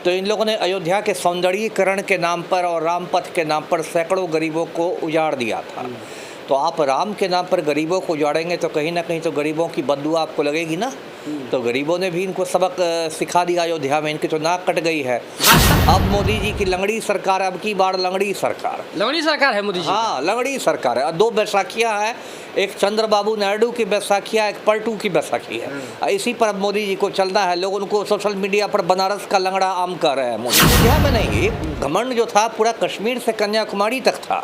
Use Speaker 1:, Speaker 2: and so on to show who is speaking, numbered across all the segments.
Speaker 1: तो इन लोगों ने अयोध्या के सौंदर्यीकरण के नाम पर और राम पथ के नाम पर सैकड़ों गरीबों को उजाड़ दिया था। तो आप राम के नाम पर गरीबों को उजाड़ेंगे तो कहीं ना कहीं तो गरीबों की बददुआ आपको लगेगी ना। तो गरीबों ने भी इनको सबक सिखा दिया अयोध्या में, इनकी तो नाक कट गई है। अब मोदी जी की लंगड़ी सरकार, अब की बार लंगड़ी सरकार
Speaker 2: है मोदी जी।
Speaker 1: हाँ, लंगड़ी सरकार है। दो बैसाखियाँ हैं, एक चंद्रबाबू नायडू की बैसाखियाँ, एक पलटू की बैसाखी है। इसी पर अब मोदी जी को चलना है। लोग उनको सोशल मीडिया पर बनारस का लंगड़ा आम कर रहे हैं। मोदी अयोध्या में नहीं, घमंड जो था पूरा कश्मीर से कन्याकुमारी तक था।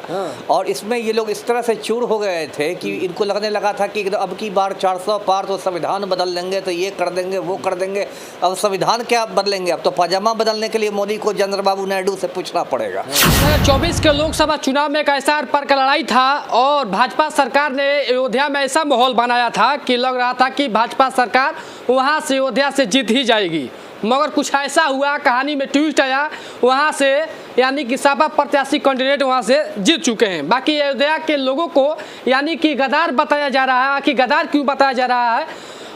Speaker 1: और इसमें ये लोग इस तरह से चूर हो गए थे कि इनको लगने लगा था कि अब की बार 400 पार तो संविधान बदल देंगे, तो ये कर देंगे वो कर देंगे। अब संविधान क्या बदलेंगे, अब तो पाजामा बदलने के लिए मोदी को चंद्रबाबू नायडू से पूछना पड़ेगा।
Speaker 2: 24 के लोकसभा चुनाव में एक ऐसा पर का लड़ाई था और भाजपा सरकार ने अयोध्या में ऐसा माहौल बनाया था कि लग रहा था कि भाजपा सरकार वहां से अयोध्या से जीत ही जाएगी, मगर कुछ ऐसा हुआ, कहानी में ट्विस्ट आया। वहां से यानी कि सपा प्रत्याशी कैंडिडेट वहां से जीत चुके हैं। बाकी अयोध्या के लोगों को यानी कि गद्दार बताया जा रहा है। आखिर गद्दार क्यों बताया जा रहा है,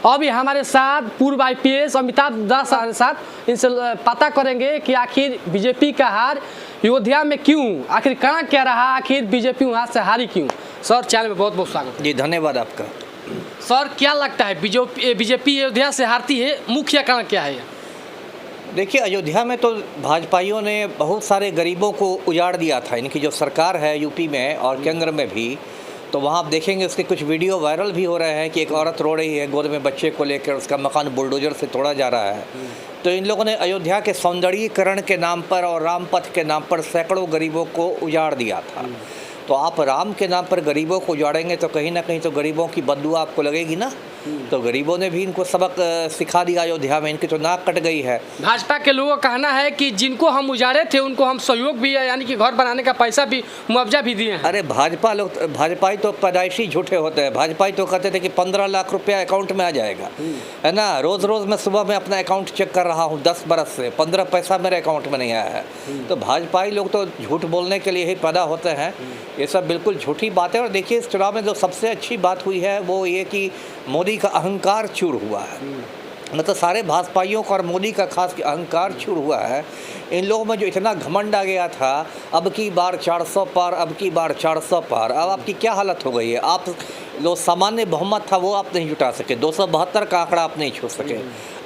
Speaker 2: अभी हमारे साथ पूर्व IPS अमिताभ दास हमारे साथ, इनसे पता करेंगे कि आखिर बीजेपी का हार अयोध्या में क्यों, आखिर कहाँ क्या रहा, आखिर बीजेपी वहाँ से हारी क्यों। सर चैनल में बहुत बहुत स्वागत
Speaker 1: जी, धन्यवाद आपका।
Speaker 2: सर क्या लगता है बीजेपी अयोध्या से हारती है, मुख्य कारण क्या है?
Speaker 1: देखिए, अयोध्या में तो भाजपाइयों ने बहुत सारे गरीबों को उजाड़ दिया था। इनकी जो सरकार है यूपी में और केंद्र में भी, तो वहाँ आप देखेंगे उसके कुछ वीडियो वायरल भी हो रहे हैं कि एक औरत रो रही है गोद में बच्चे को लेकर, उसका मकान बुलडोजर से तोड़ा जा रहा है। तो इन लोगों ने अयोध्या के सौंदर्यीकरण के नाम पर और राम पथ के नाम पर सैकड़ों गरीबों को उजाड़ दिया था। तो आप राम के नाम पर गरीबों को उजाड़ेंगे तो कहीं ना कहीं तो गरीबों की बददुआ आपको लगेगी ना। तो गरीबों ने भी इनको सबक सिखा दिया अयोध्या में, इनकी तो नाक कट गई है।
Speaker 2: भाजपा के लोगों का कहना है कि जिनको हम उजाड़े थे उनको हम सहयोग भी है, यानी कि घर बनाने का पैसा भी, मुआवजा भी दिए हैं।
Speaker 1: अरे भाजपाई तो पैदाइशी झूठे होते हैं। भाजपाई तो कहते थे कि 15 लाख रुपया अकाउंट में आ जाएगा, है ना। रोज़ मैं सुबह में अपना अकाउंट चेक कर रहा हूँ, 10 बरस से 15 पैसा मेरे अकाउंट में नहीं आया है। तो भाजपाई लोग तो झूठ बोलने के लिए ही पैदा होते हैं। ये सब बिल्कुल झूठी बात है। और देखिए, इस चुनाव में जो सबसे अच्छी बात हुई है वो ये कि मोदी का अहंकार चूर हुआ है। मतलब सारे भाजपाइयों का और मोदी का खास अहंकार चूर हुआ है। इन लोगों में जो इतना घमंड आ गया था, अब की बार 400 पार, अब की बार 400 पार। अब आपकी क्या हालत हो गई है, आप जो सामान्य बहुमत था वो आप नहीं जुटा सके, 272 का आंकड़ा आप नहीं छू सके।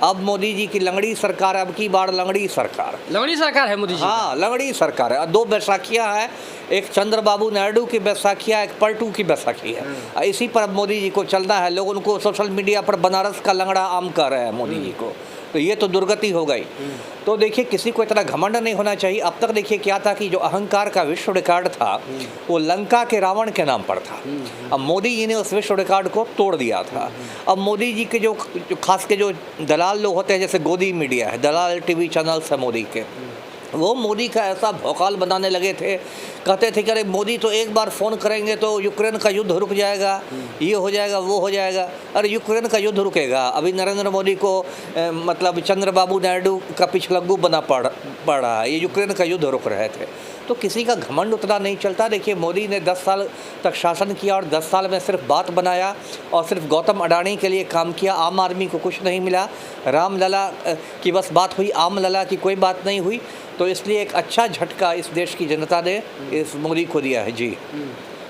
Speaker 1: अब मोदी जी की लंगड़ी सरकार, अब की बार लंगड़ी सरकार
Speaker 2: है मोदी जी।
Speaker 1: हाँ, लंगड़ी सरकार है। दो बैसाखियाँ हैं, एक चंद्रबाबू नायडू की बैसाखियाँ, एक पलटू की बैसाखी है। इसी पर अब मोदी जी को चलना है। लोग उनको सोशल मीडिया पर बनारस का लंगड़ा आम कर रहे हैं मोदी जी को। तो ये तो दुर्गति हो गई। तो देखिए, किसी को इतना घमंड नहीं होना चाहिए। अब तक देखिए क्या था कि जो अहंकार का विश्व रिकॉर्ड था वो लंका के रावण के नाम पर था। अब मोदी जी ने उस विश्व रिकॉर्ड को तोड़ दिया था। अब मोदी जी के जो खास के जो दलाल लोग होते हैं, जैसे गोदी मीडिया है, दलाल टीवी चैनल्स है मोदी के, वो मोदी का ऐसा भौकाल बनाने लगे थे। कहते थे कि अरे मोदी तो एक बार फ़ोन करेंगे तो यूक्रेन का युद्ध रुक जाएगा, ये हो जाएगा वो हो जाएगा। अरे यूक्रेन का युद्ध रुकेगा? अभी नरेंद्र मोदी को मतलब चंद्रबाबू नायडू का पिछलग्गू बना पड़ रहा है। ये यूक्रेन का युद्ध रुक रहे थे। तो किसी का घमंड उतना नहीं चलता। देखिए, मोदी ने 10 साल तक शासन किया और 10 साल में सिर्फ बात बनाया और सिर्फ गौतम अडानी के लिए काम किया। आम आदमी को कुछ नहीं मिला। रामलला की बस बात हुई, आम लला की कोई बात नहीं हुई। तो इसलिए एक अच्छा झटका इस देश की जनता ने इस मोदी को दिया है। जी,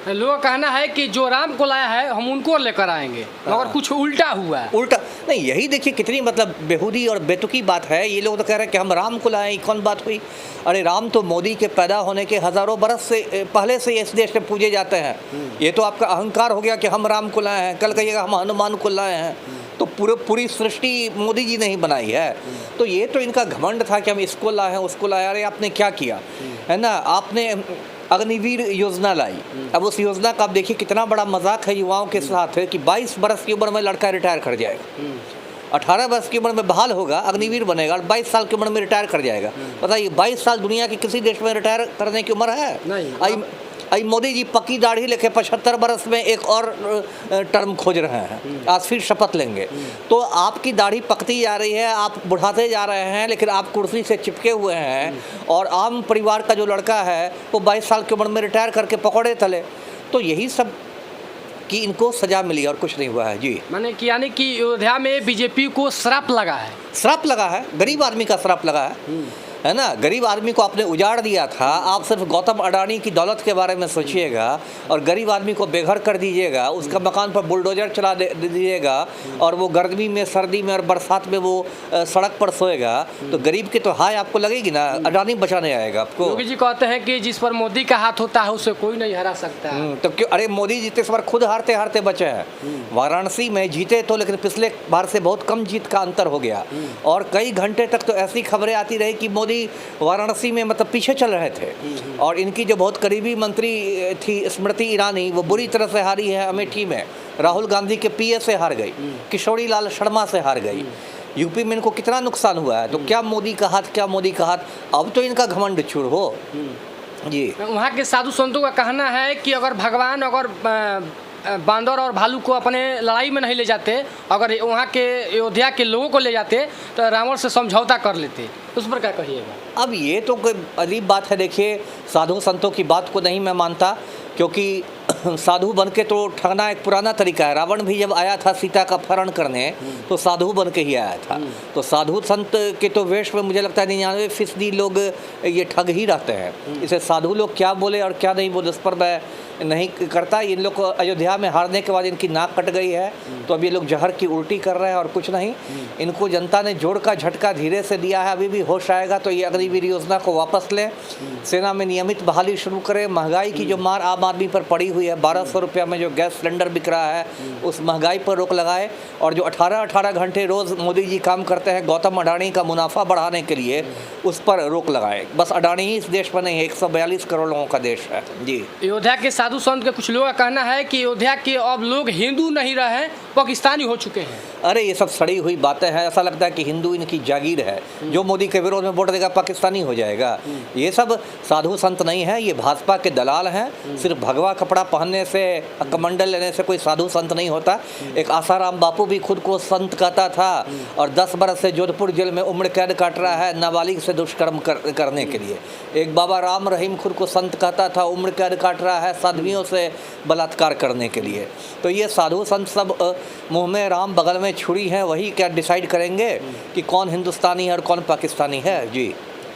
Speaker 2: लोगों का कहना है कि जो राम को लाया है हम उनको लेकर आएंगे, मगर कुछ उल्टा हुआ है।
Speaker 1: उल्टा नहीं, यही देखिए कितनी मतलब बेहूदी और बेतुकी बात है। ये लोग तो कह रहे हैं कि हम राम को लाए, कौन बात हुई? अरे राम तो मोदी के पैदा होने के हज़ारों बरस से पहले से इस देश में पूजे जाते हैं। ये तो आपका अहंकार हो गया कि हम राम को लाए हैं। कल कहिएगा हम हनुमान को लाए हैं। तो पूरी सृष्टि मोदी जी ने ही बनाई है। तो ये तो इनका घमंड था कि हम इसको लाए हैं उसको लाए। अरे आपने क्या किया, है ना। आपने अग्निवीर योजना लाई। अब उस योजना का आप देखिए कितना बड़ा मजाक है युवाओं के साथ है कि 22 बरस की उम्र में लड़का रिटायर कर जाएगा, 18 वर्ष की उम्र में बहाल होगा, अग्निवीर बनेगा और 22 साल की उम्र में रिटायर कर जाएगा। बताइए, 22 साल दुनिया के किसी देश में रिटायर करने की उम्र है?
Speaker 2: नहीं।
Speaker 1: आई मोदी जी पक्की दाढ़ी लेके 75 बरस में एक और टर्म खोज रहे हैं। आज फिर शपथ लेंगे। तो आपकी दाढ़ी पकती जा रही है, आप बुढ़ाते जा रहे हैं, लेकिन आप कुर्सी से चिपके हुए हैं। और आम परिवार का जो लड़का है वो 22 साल की उम्र में रिटायर करके पकौड़े तले। तो यही सब कि इनको सजा मिली और कुछ नहीं हुआ है। जी,
Speaker 2: माने कि यानी कि अयोध्या में बीजेपी को श्राप लगा है।
Speaker 1: श्राप लगा है, गरीब आदमी का श्राप लगा है। है ना। गरीब आदमी को आपने उजाड़ दिया था। आप सिर्फ गौतम अडानी की दौलत के बारे में सोचिएगा और गरीब आदमी को बेघर कर दीजिएगा, उसका मकान पर बुलडोजर चला दीजिएगा और वो गर्मी में, सर्दी में और बरसात में वो सड़क पर सोएगा, तो गरीब की तो हाय आपको लगेगी ना। अडानी बचाने आएगा आपको।
Speaker 2: योगी जी कहते हैं कि जिस पर मोदी का हाथ होता है उसे कोई नहीं हरा सकता।
Speaker 1: तो क्यों? अरे मोदी जीते इस बार खुद हारते हारते बचे हैं। वाराणसी में जीते तो, लेकिन पिछले बार से बहुत कम जीत का अंतर हो गया और कई घंटे तक तो ऐसी खबरें आती रही कि मोदी वाराणसी में मतलब पीछे चल रहे थे और इनकी जो बहुत करीबी मंत्री थी स्मृति ईरानी, वो बुरी तरह से हारी है अमेठी में। राहुल गांधी के पीए से हार गई, किशोरी लाल शर्मा से हार गई। यूपी में इनको कितना नुकसान हुआ है। तो क्या मोदी का हाथ, क्या मोदी का हाथ। अब तो इनका घमंड चूर हो जी।
Speaker 2: वहाँ के साधु संतों का कहना है कि अगर भगवान बांदर और भालू को अपने लड़ाई में नहीं ले जाते, अगर वहाँ के अयोध्या के लोगों को ले जाते तो रावण से समझौता कर लेते। उस पर क्या कहिएगा?
Speaker 1: अब ये तो कोई अजीब बात है। देखिए, साधु संतों की बात को नहीं मैं मानता, क्योंकि साधु बन के तो ठगना एक पुराना तरीका है। रावण भी जब आया था सीता का अपहरण करने तो साधु बन के ही आया था। तो साधु संत के तो वेश में मुझे लगता है 99% लोग ये ठग ही रहते हैं। इसे साधु लोग क्या बोले और क्या नहीं बोले उस पर मैं नहीं करता। इन लोग को अयोध्या में हारने के बाद इनकी नाक कट गई है, तो अब ये लोग जहर की उल्टी कर रहे हैं और कुछ नहीं। इनको जनता ने जोड़ का झटका धीरे से दिया है। अभी भी होश आएगा तो ये अग्निवीर योजना को वापस लें, सेना में नियमित बहाली शुरू करें। महंगाई की जो मार आम आदमी पर पड़ी हुई है, 1200 रुपया में जो गैस सिलेंडर बिक रहा है, उस महंगाई पर रोक लगाए। और जो 18-18 घंटे रोज़ मोदी जी काम करते हैं गौतम अडानी का मुनाफा बढ़ाने के लिए, उस पर रोक लगाए। बस अडानी ही इस देश में नहीं है, 142 करोड़ लोगों का देश है जी।
Speaker 2: अयोध्या के साधु संत के कुछ लोगों का कहना है कि अयोध्या के अब लोग हिंदू नहीं रहे, पाकिस्तानी हो चुके हैं।
Speaker 1: अरे ये सब सड़ी हुई बातें हैं। ऐसा लगता है कि हिंदू इनकी जागीर है, जो मोदी के विरोध में वोट देगा पाकिस्तानी हो जाएगा। ये सब साधु संत नहीं है, ये भाजपा के दलाल हैं। सिर्फ भगवा कपड़ा पहनने से, कमंडल लेने से कोई साधु संत नहीं होता। एक आसाराम बापू भी खुद को संत कहता था और 10 बरस से जोधपुर जेल में उम्र कैद काट रहा है नाबालिग से दुष्कर्म करने के लिए। एक बाबा राम रहीम खुद को संत कहता था, उम्र कैद काट रहा है साध्वियों से बलात्कार करने के लिए। तो ये साधु संत सब मुंह में राम बगल में छुरी है, वही क्या डिसाइड करेंगे कि कौन हिंदुस्तानी है और कौन पाकिस्तानी है जी।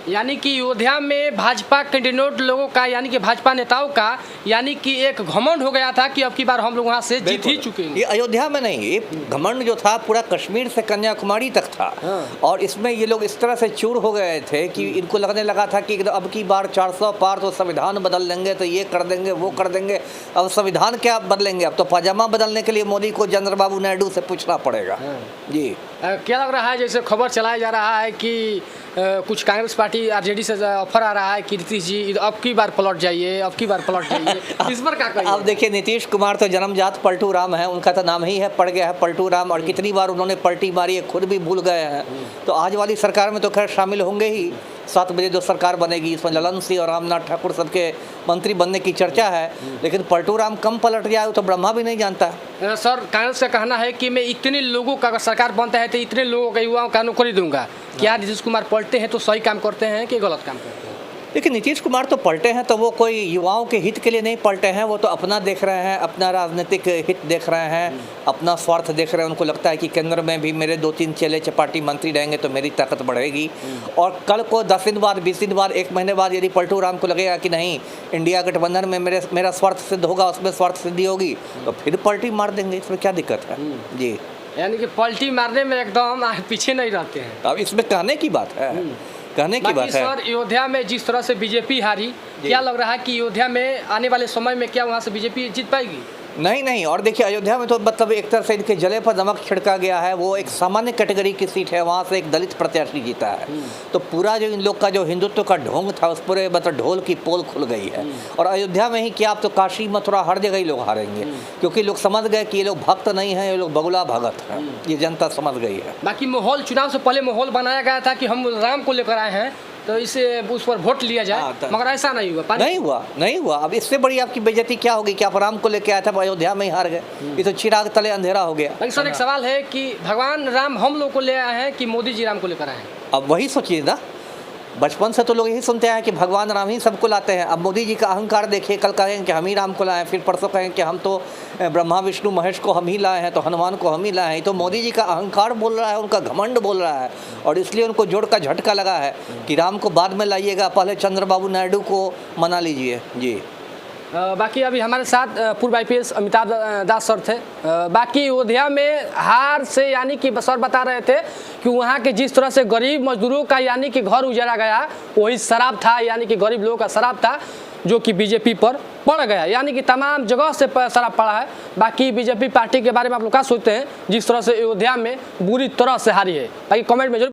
Speaker 2: यानी कि अयोध्या में भाजपा कैंडिडेट लोगों का, यानी कि भाजपा नेताओं का, यानी कि एक घमंड हो गया था कि अब की बार हम लोग वहाँ से जीत ही चुके हैं।
Speaker 1: ये अयोध्या में नहीं, ये घमंड जो था पूरा कश्मीर से कन्याकुमारी तक था। और इसमें ये लोग इस तरह से चूर हो गए थे कि इनको लगने लगा था कि अब की बार 400 पार तो संविधान बदल देंगे, तो ये कर देंगे, वो कर देंगे। अब संविधान क्या बदलेंगे, अब तो पाजामा बदलने के लिए मोदी को चंद्रबाबू नायडू से पूछना पड़ेगा जी।
Speaker 2: क्या लग रहा है, जैसे खबर चलाया जा रहा है कि कुछ कांग्रेस पार्टी आरजेडी से ऑफर आ रहा है कि नीतीश जी अब की बार पलट जाइए, अब की बार पलट जाइए, इस पर क्या कहिए?
Speaker 1: अब देखिए, नीतीश कुमार तो जन्मजात पलटू राम है, उनका तो नाम ही है पड़ गया है पलटू राम। और कितनी बार उन्होंने पलटी मारी है खुद भी भूल गए हैं। तो आज वाली सरकार में तो खैर शामिल होंगे ही। 7 बजे जो सरकार बनेगी इसमें ललन सिंह और रामनाथ ठाकुर सबके मंत्री बनने की चर्चा है, लेकिन पलटू राम कम पलट जाए तो ब्रह्मा भी नहीं जानता।
Speaker 2: सर, कांग्रेस का कहना है कि मैं इतने लोगों का, अगर सरकार बनता है तो इतने लोगों का, युवाओं का नौकरी दूंगा। क्या नीतीश कुमार पलटे हैं तो सही काम करते हैं कि गलत काम करते हैं?
Speaker 1: देखिए, नीतीश कुमार तो पलटे हैं तो वो कोई युवाओं के हित के लिए नहीं पलटे हैं, वो तो अपना देख रहे हैं, अपना राजनीतिक हित देख रहे हैं, अपना स्वार्थ देख रहे हैं। उनको लगता है कि केंद्र में भी मेरे 2-3 चेले चपाटी मंत्री रहेंगे तो मेरी ताकत बढ़ेगी। और कल को 10 दिन बाद, 20 दिन बाद, 1 महीने बाद यदि पलटू राम को लगेगा कि नहीं, इंडिया गठबंधन में मेरा स्वार्थ सिद्ध होगा, उसमें स्वार्थ सिद्धि होगी, तो फिर पलटी मार देंगे। इसमें क्या दिक्कत है जी।
Speaker 2: यानी कि पलटी मारने में एकदम पीछे नहीं रहते हैं।
Speaker 1: अब इसमें कहने की बात है, कहने की बात है।
Speaker 2: सर, अयोध्या में जिस तरह से बीजेपी हारी, क्या लग रहा है कि अयोध्या में आने वाले समय में क्या वहाँ से बीजेपी जीत पाएगी?
Speaker 1: नहीं। और देखिए, अयोध्या में तो मतलब एक तरह से इनके जले पर नमक छिड़का गया है। वो एक सामान्य कैटेगरी की सीट है, वहाँ से एक दलित प्रत्याशी जीता है। तो पूरा जो इन लोग का जो हिंदुत्व का ढोंग था, उस पूरे मतलब ढोल की पोल खुल गई है। और अयोध्या में ही क्या, अब तो काशी मथुरा हर जगह ही लोग हारेंगे, क्योंकि लोग समझ गए कि ये लोग भक्त नहीं हैं, ये लोग बगुला भगत हैं। ये जनता समझ गई है।
Speaker 2: बाकी माहौल, चुनाव से पहले माहौल बनाया गया था कि हम राम को लेकर आए हैं तो इसे उस पर वोट लिया जाए, मगर ऐसा नहीं हुआ। नहीं हुआ। अब इससे बड़ी आपकी बेइज्जती क्या होगी कि आप राम को लेके आए थे, अयोध्या में ही हार गए। ये तो चिराग तले अंधेरा हो गया। सर, एक सवाल है कि भगवान राम हम लोग को ले आए हैं कि मोदी जी राम को लेकर आए हैं?
Speaker 1: अब वही सोचिए ना, बचपन से तो लोग यही सुनते हैं कि भगवान राम ही सबको लाते हैं। अब मोदी जी का अहंकार देखिए, कल कहें कि हम ही राम को लाए, फिर परसों कहें कि हम तो ब्रह्मा विष्णु महेश को हम ही लाए हैं, तो हनुमान को हम ही लाए हैं। तो मोदी जी का अहंकार बोल रहा है, उनका घमंड बोल रहा है, और इसलिए उनको जोड़ का झटका लगा है कि राम को बाद में लाइएगा, पहले चंद्रबाबू नायडू को मना लीजिए जी।
Speaker 2: बाकी अभी हमारे साथ पूर्व IPS अमिताभ दास सर थे। बाकी अयोध्या में हार से यानी कि सर बता रहे थे कि वहाँ के जिस तरह से गरीब मजदूरों का यानी कि घर उजाड़ा गया, वही शराब था, यानी कि गरीब लोगों का शराब था जो कि बीजेपी पर पड़ गया, यानी कि तमाम जगह से शराब पड़ा है। बाकी बीजेपी पार्टी के बारे में आप लोग क्या सोचते हैं जिस तरह से अयोध्या में बुरी तरह से हारी है? बाकी कमेंट में जरूर